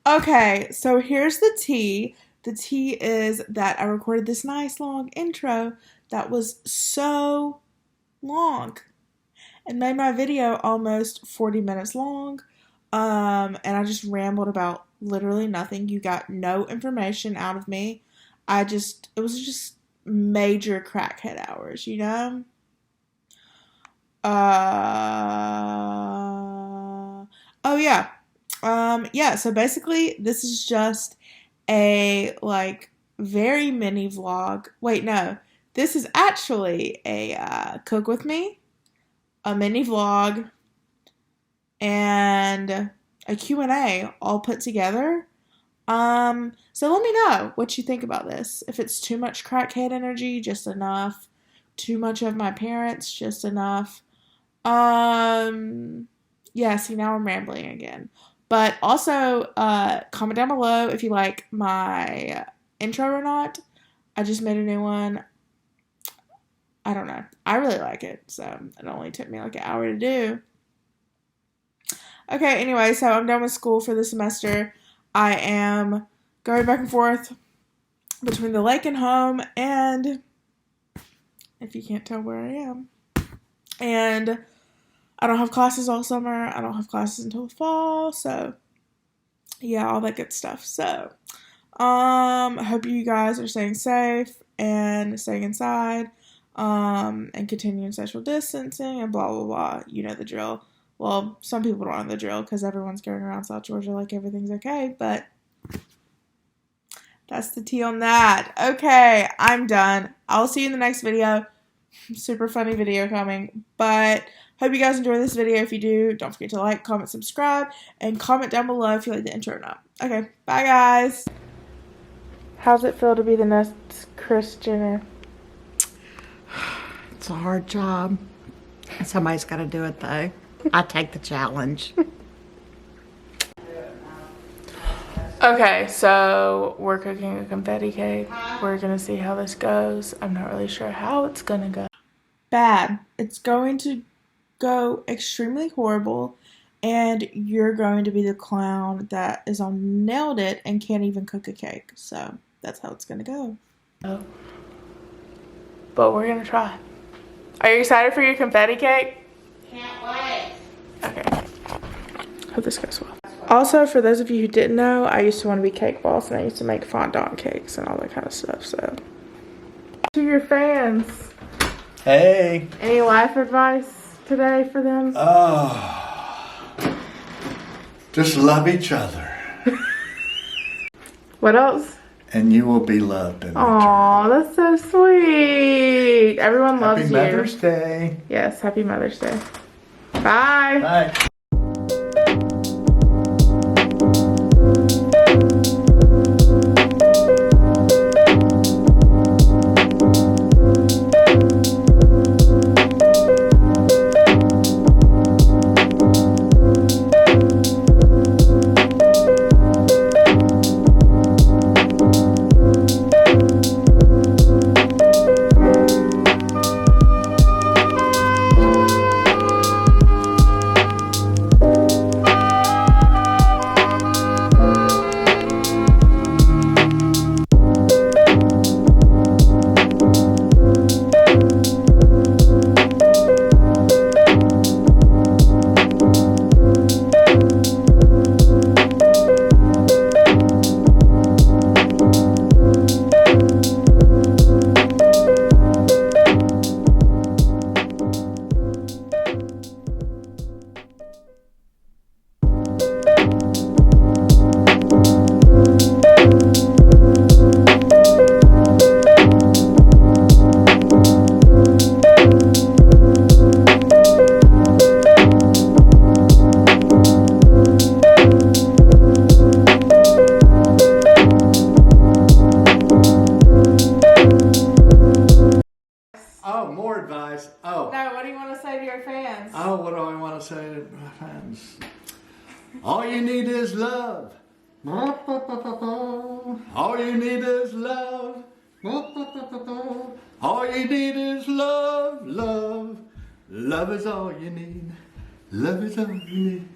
Okay, so here's the tea. The tea is that I recorded this nice long intro that was so long and made my video almost 40 minutes long. And I just rambled about literally nothing. You got no information out of me. It was just major crackhead hours, you know? Oh yeah. Yeah, so basically this is just a like very mini vlog. Wait, no. This is actually a cook with me, a mini vlog, and a Q&A all put together. So let me know what you think about this. If it's too much crackhead energy, just enough. Too much of my parents, just enough. Yeah, see, now I'm rambling again. But also, comment down below if you like my intro or not. I just made a new one. I don't know. I really like it, so it only took me like an hour to do. Okay, anyway, so I'm done with school for the semester. I am going back and forth between the lake and home, and if you can't tell where I am. And I don't have classes all summer. I don't have classes until the fall. So, yeah, all that good stuff. So, I hope you guys are staying safe and staying inside, and continuing social distancing and blah, blah, blah. You know the drill. Well, some people don't know the drill because everyone's going around South Georgia like everything's okay, but that's the tea on that. Okay, I'm done. I'll see you in the next video. Super funny video coming, but hope you guys enjoy this video. If you do, don't forget to like, comment, subscribe, and comment down below if you like the intro or not. Okay, bye guys. How's it feel to be the next Kris Jenner? It's a hard job. Somebody's got to do it though. I take the challenge. Okay, so we're cooking a confetti cake. We're gonna see how this goes. I'm not really sure how it's gonna go. Bad. It's going to go extremely horrible, and you're going to be the clown that is on nailed it and can't even cook a cake. So that's how it's gonna go. But we're gonna try. Are you excited for your confetti cake? Can't wait. Okay. Hope this goes well. Also, for those of you who didn't know, I used to want to be cake boss, and I used to make fondant cakes and all that kind of stuff. So, to your fans, Hey. any life advice today for them? Oh. Just love each other. What else? And you will be loved in return. Aw, that's so sweet. Everyone loves Happy you. Mother's Day. Yes, happy Mother's Day. Bye. Bye. Oh, more advice. Oh. No, what do you want to say to your fans? Oh, what do I want to say to my fans? All you need is love. All you need is love. All you need is love, love. Love is all you need. Love is all you need.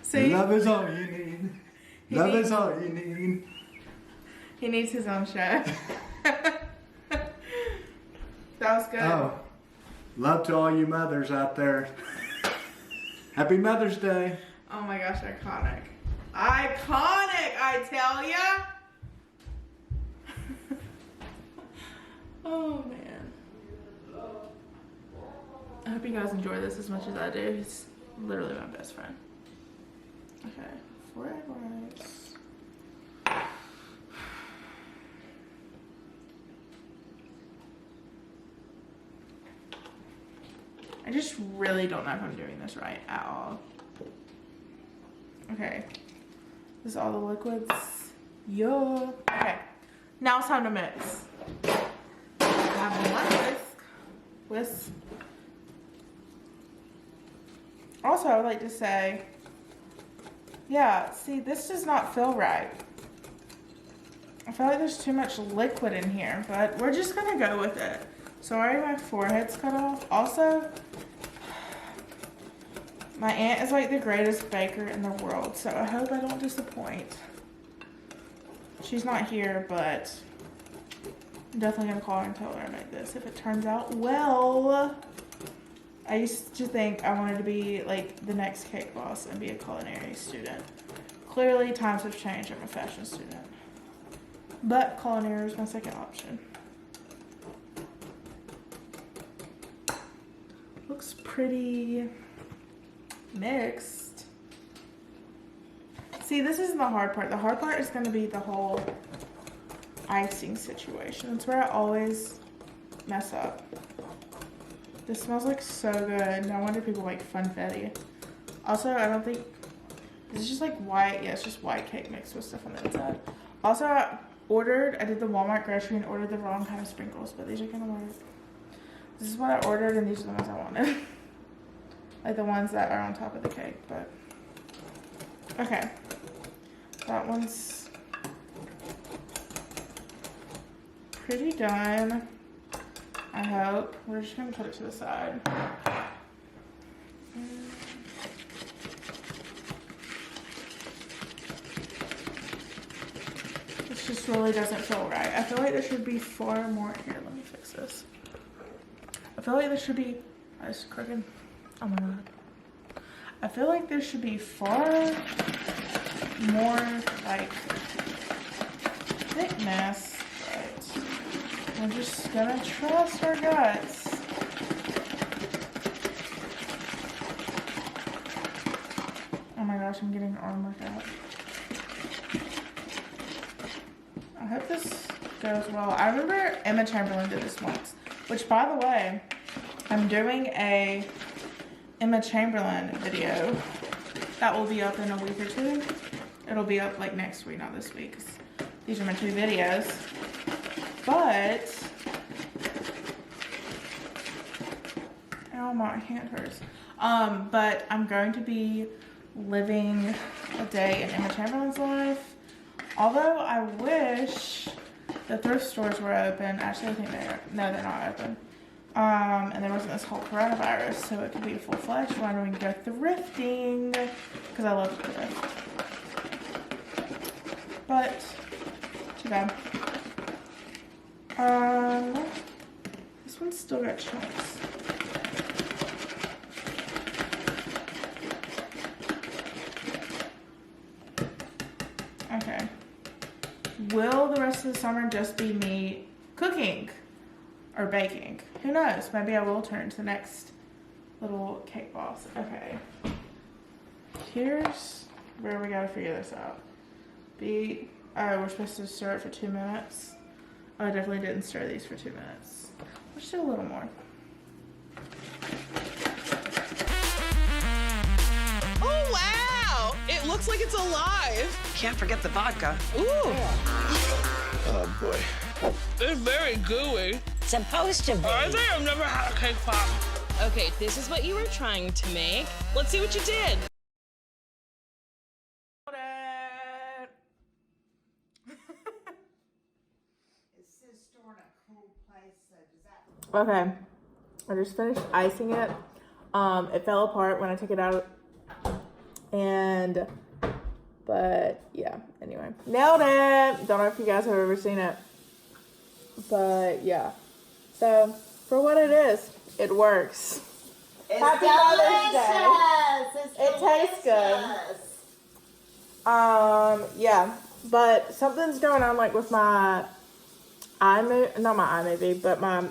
See? Love is all you need. Love is all you need. He needs his own show. That was good. Oh, love to all you mothers out there. Happy Mother's Day. Oh my gosh, iconic. Iconic, I tell ya. Oh man. I hope you guys enjoy this as much as I do. He's literally my best friend. Okay, forehead rice. I just really don't know if I'm doing this right at all. Okay. This is all the liquids. Yeah. Okay. Now it's time to mix. I have one whisk. Also, I would like to say, yeah, see, this does not feel right. I feel like there's too much liquid in here, but we're just gonna go with it. Sorry, my forehead's cut off. Also, my aunt is like the greatest baker in the world, so I hope I don't disappoint. She's not here, but I'm definitely gonna call her and tell her I made this if it turns out well. I used to think I wanted to be like the next cake boss and be a culinary student. Clearly, times have changed. I'm a fashion student. But culinary is my second option. Looks pretty mixed. See, this isn't the hard part. The hard part is going to be the whole icing situation. It's where I always mess up. This smells like so good. No wonder people like confetti. Also, I don't think, this is just like white. Yeah, it's just white cake mixed with stuff on the inside. Also, I did the Walmart grocery and ordered the wrong kind of sprinkles, but these are gonna work. This is what I ordered and these are the ones I wanted. Like the ones that are on top of the cake, but. Okay. That one's pretty done. I hope. We're just gonna put it to the side. This just really doesn't feel right. I feel like there should be far more. Here, let me fix this. I feel like there should be. Oh, it's crooked. Oh my god. I feel like there should be far more like thickness, but I'm just gonna trust our guts. Oh my gosh, I'm getting an arm workout. I hope this goes well. I remember Emma Chamberlain did this once, which by the way, I'm doing a Emma Chamberlain video that will be up in a week or two. It'll be up like next week, not this week. These are my two videos. But, ow, my hand hurts. But I'm going to be living a day in Emma Chamberlain's life. Although I wish the thrift stores were open. Actually, I think they're not open. And there wasn't this whole coronavirus, so it could be a full-fledged one where we can go thrifting, because I love to thrift. But, too bad. This one's still got chunks. Okay. Will the rest of the summer just be me cooking or baking? Who knows? Maybe I will turn to the next little cake boss. Okay. Here's where we gotta figure this out. We're supposed to stir it for 2 minutes. Oh, I definitely didn't stir these for 2 minutes. Let's do a little more. Oh, wow! It looks like it's alive. Can't forget the vodka. Ooh. Oh, boy. It's very gooey. Supposed to be. I think I've never had a cake pop. Okay, this is what you were trying to make. Let's see what you did. Okay, I just finished icing it. It fell apart when I took it out, and But yeah, anyway. Nailed it! Don't know if you guys have ever seen it. But yeah. So, for what it is, it works. It's Happy Mother's Day. delicious. It tastes good. Yeah. But something's going on like with my iMovie, not my iMovie, but my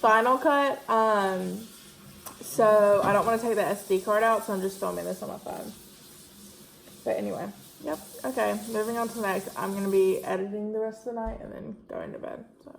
Final Cut. So I don't want to take the SD card out, so I'm just filming this on my phone. But anyway, yep. Okay, moving on to the next. I'm going to be editing the rest of the night and then going to bed. So.